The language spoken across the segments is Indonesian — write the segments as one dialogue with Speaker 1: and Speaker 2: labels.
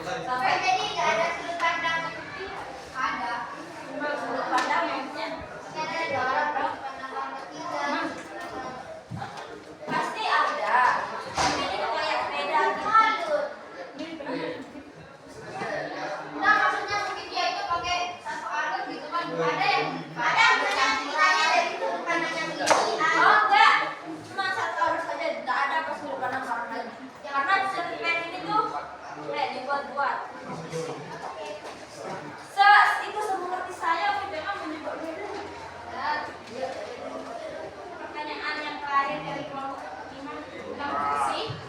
Speaker 1: Sampai jadi nggak ada sudut pandang. Ada. Cuma sudut pandang yang ada dua orang pandang orang ketiga. Pasti ada. Tapi ini tuh kayak beda gitu. Nah, maksudnya mungkin dia itu pakai satu alat gitu kan. Ada yang bercantikannya dari sudut pandang yang begini. Oh enggak. Cuma satu arus saja, tidak ada pas sudut pandang orang lain. Karena cerpen ini tuh kayak dibuat-buat. Itu semengerti saya, memang menyebut beda. Pertanyaan yang terakhir dari kelompok 5,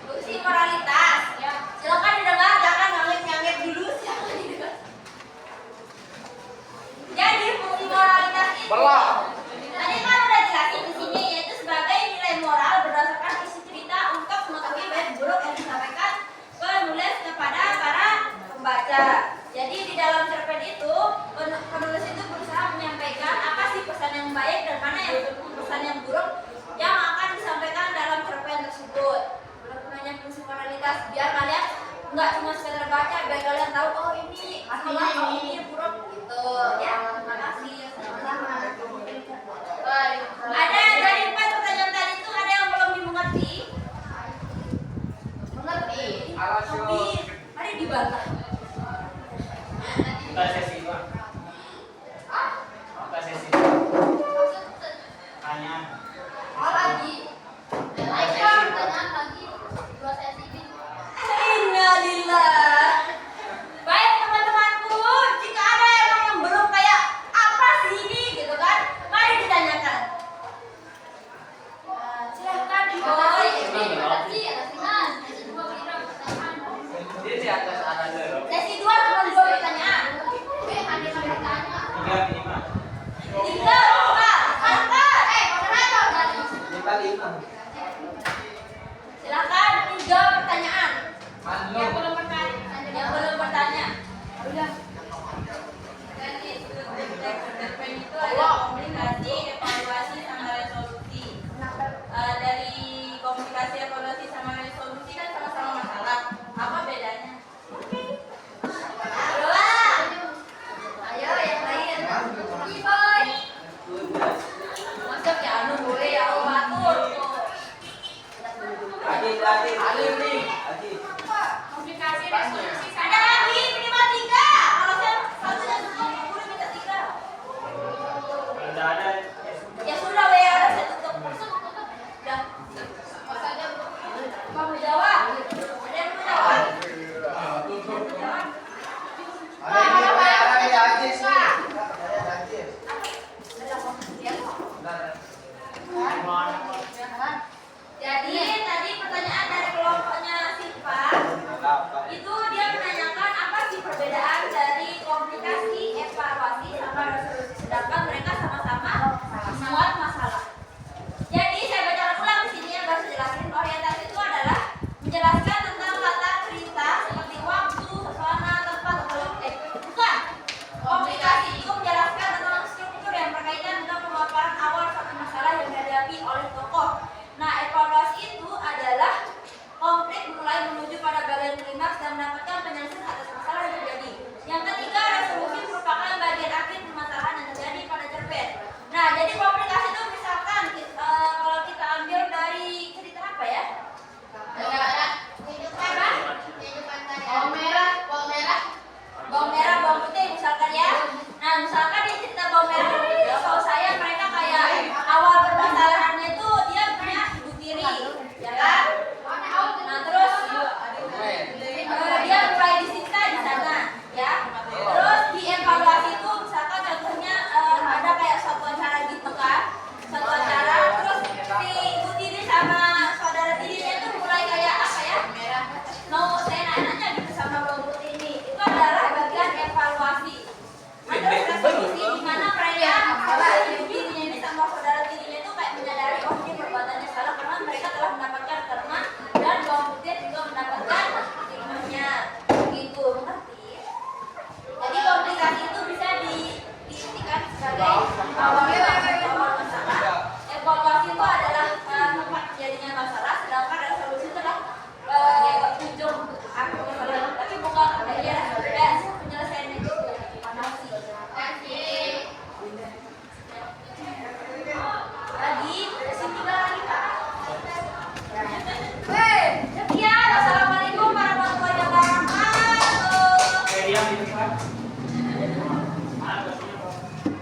Speaker 1: fungsi moralitas. Ya, silakan didengar, jangan nyangit dulu, silakan didengar. Jadi fungsi moralitas itu tadi kan udah jelasin di sini, yaitu sebagai nilai moral berdasarkan isi cerita untuk mengetahui baik buruk yang disampaikan penulis kepada para pembaca. Jadi di dalam cerpen itu penulis itu berusaha menyampaikan apa sih pesan yang baik dan mana yang pesan yang buruk yang akan disampaikan dalam cerpen tersebut. Gunanya fungsi moralitas biar kalian nggak cuma sekedar baca, biar kalian tahu oh ini salah, oh ini buruk gitu. Ya, terima kasih. Sama-sama. Ada dari 4 pertanyaan tadi itu ada yang belum dimengerti? Mengerti? Mari dibantah.
Speaker 2: Kita sesi Pak. Kita sesi. Tanya.
Speaker 1: Oh lagi. Pertanyaan lagi. 2 sesi ini. Innalillah.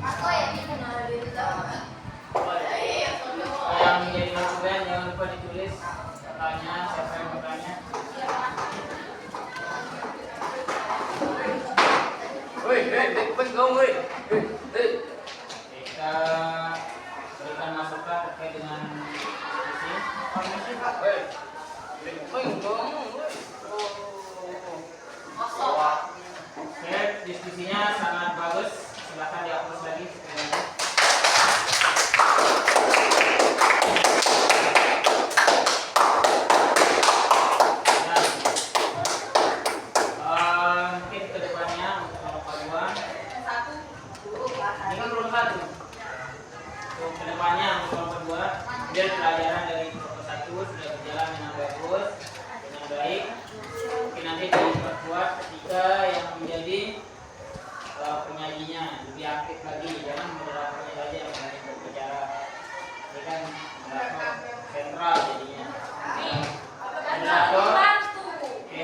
Speaker 1: Aku ya ini kenal dulu.
Speaker 2: Yang menjadi masukan jangan lupa ditulis pertanyaan, siapa yang bertanya.
Speaker 3: Woi, kau woi.
Speaker 2: Kita berikan masukan terkait dengan diskusi.
Speaker 3: Woi. Kau.
Speaker 2: Oke, diskusinya sangat bagus. Silakan dihapus lagi sekiranya. Mungkin kedepannya untuk kelompok 2 ini kan belum satu. Untuk kedepannya untuk kelompok 2 biar pelajaran dari kelompok 1 sudah berjalan dengan bagus, dengan baik. Mungkin nanti diperkuat ketika yang menjadi penyajinya lebih aktif lagi, jangan moderatornya saja yang banyak berbicara. Ini kan moderator sentral jadinya.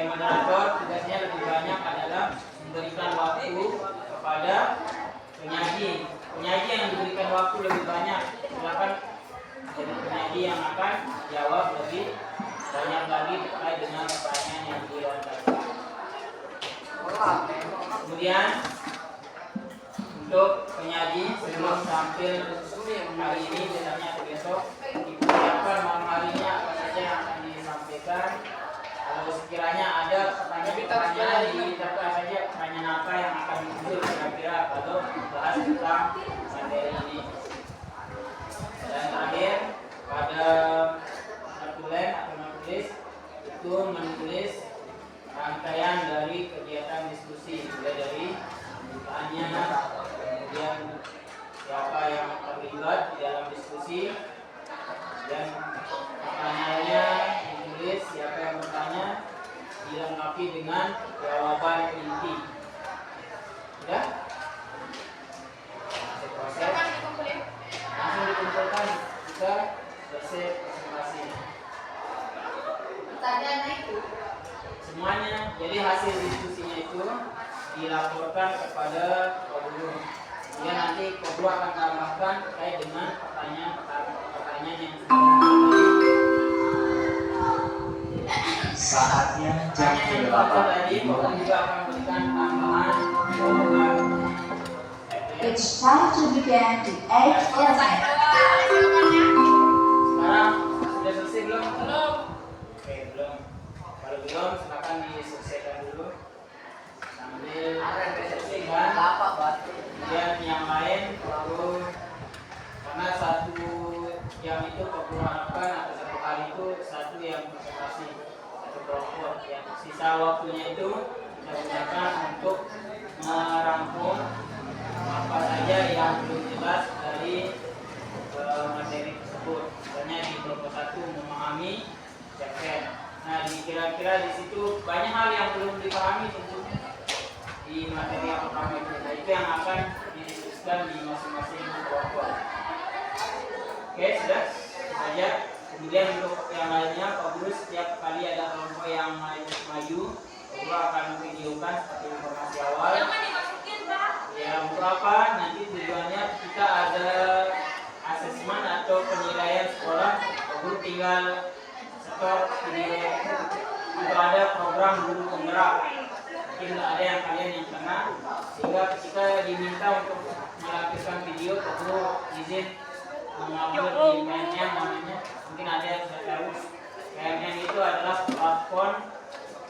Speaker 2: Moderator tugasnya lebih banyak adalah memberikan waktu kepada penyaji. Penyaji yang diberikan waktu lebih banyak, silakan jadi penyaji yang akan jawab lebih banyak lagi terkait dengan pertanyaan yang dilontarkan. Kemudian untuk penyaji sebelum tampil hari ini biasanya atau besok dipersiapkan malam harinya apa saja yang akan disampaikan. Kalau sekiranya ada pertanyaan diterka saja pertanyaan apa yang akan muncul kira-kira kalau bahas tentang materi ini. Dan terakhir pada tertulis atau menulis itu menulis rangkaian dari kegiatan diskusi, mulai dari pembukaannya, kemudian siapa yang terlibat di dalam diskusi, dan pertanyaannya ditulis, siapa yang bertanya dilengkapi dengan jawaban inti. Sudah? Proses langsung dikumpulkan jika selesai presentasi.
Speaker 1: Pertanyaannya itu
Speaker 2: Semuanya, jadi hasil diskusinya itu dilaporkan kepada guru. Kemudian nanti guru akan tambahkan terkait dengan pertanyaan yang
Speaker 4: Saatnya jam
Speaker 2: tadi,
Speaker 4: 8.
Speaker 2: guru juga akan memberikan tambahan jawaban.
Speaker 4: It's time to begin the 8th lesson.
Speaker 2: Sekarang sudah selesai belum? Belum. Oke, belum. Kalau belum, silakan diselesaikan dulu sambil selesaikan. Kemudian yang lain perlu, karena satu jam itu perlu harapkan atau satu hari itu satu yang presentasi satu kelompok. Yang sisa waktunya itu kita gunakan untuk merangkum apa saja yang belum jelas dari materi tersebut. Misalnya di kelompok 1 memahami cerpen. Nah, kira-kira di situ banyak hal yang belum dipahami tentunya di materi yang pertama itu. Nah, itu yang akan didiskusikan di masing-masing kelompok. Oke, sudah saja. Kemudian untuk yang lainnya, Pak Guru setiap kali ada kelompok yang maju, Pak Guru akan videokan seperti informasi awal.
Speaker 1: jangan dimasukin, Pak.
Speaker 2: Ya, untuk apa? Nanti tujuannya kita ada asesmen atau penilaian sekolah. Pak Guru tinggal setor video untuk ada program guru penggerak. Mungkin ada yang kalian yang kena, sehingga ketika diminta untuk melampirkan video, Pak Guru izin mengupload di KMN namanya. Mungkin ada yang sudah tahu. KMN itu adalah platform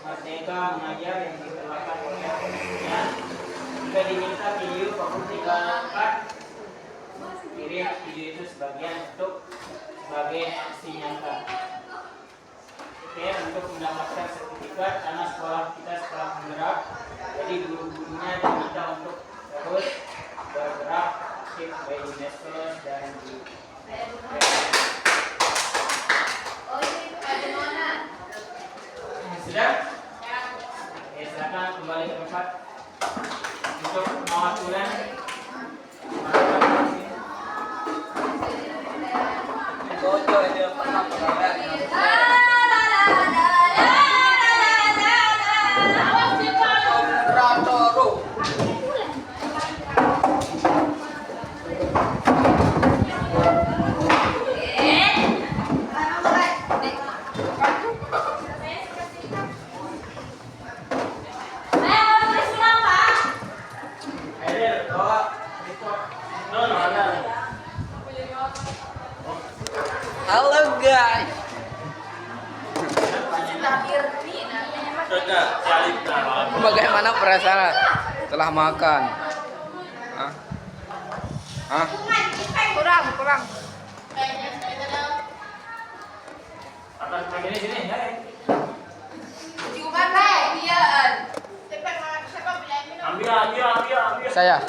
Speaker 2: Merdeka Mengajar yang dikelola oleh kementerian. Jika diminta video, Pak Guru tinggal angkat, kirim video itu sebagian sebagai aksi nyata. Oke, untuk mendapatkan sertifikat karena sekolah kita sekolah penggerak, jadi guru-gurunya diminta untuk terus bergerak aktif baik di medsos dan di sudah? Ya, silakan kembali ke tempat untuk mewakilkan.
Speaker 3: Halo guys. Bagaimana perasaan setelah makan? Hah? Hah?
Speaker 1: Kurang.
Speaker 2: Sini.
Speaker 1: Ciuman deh, dia.
Speaker 2: Ambil.
Speaker 3: Saya.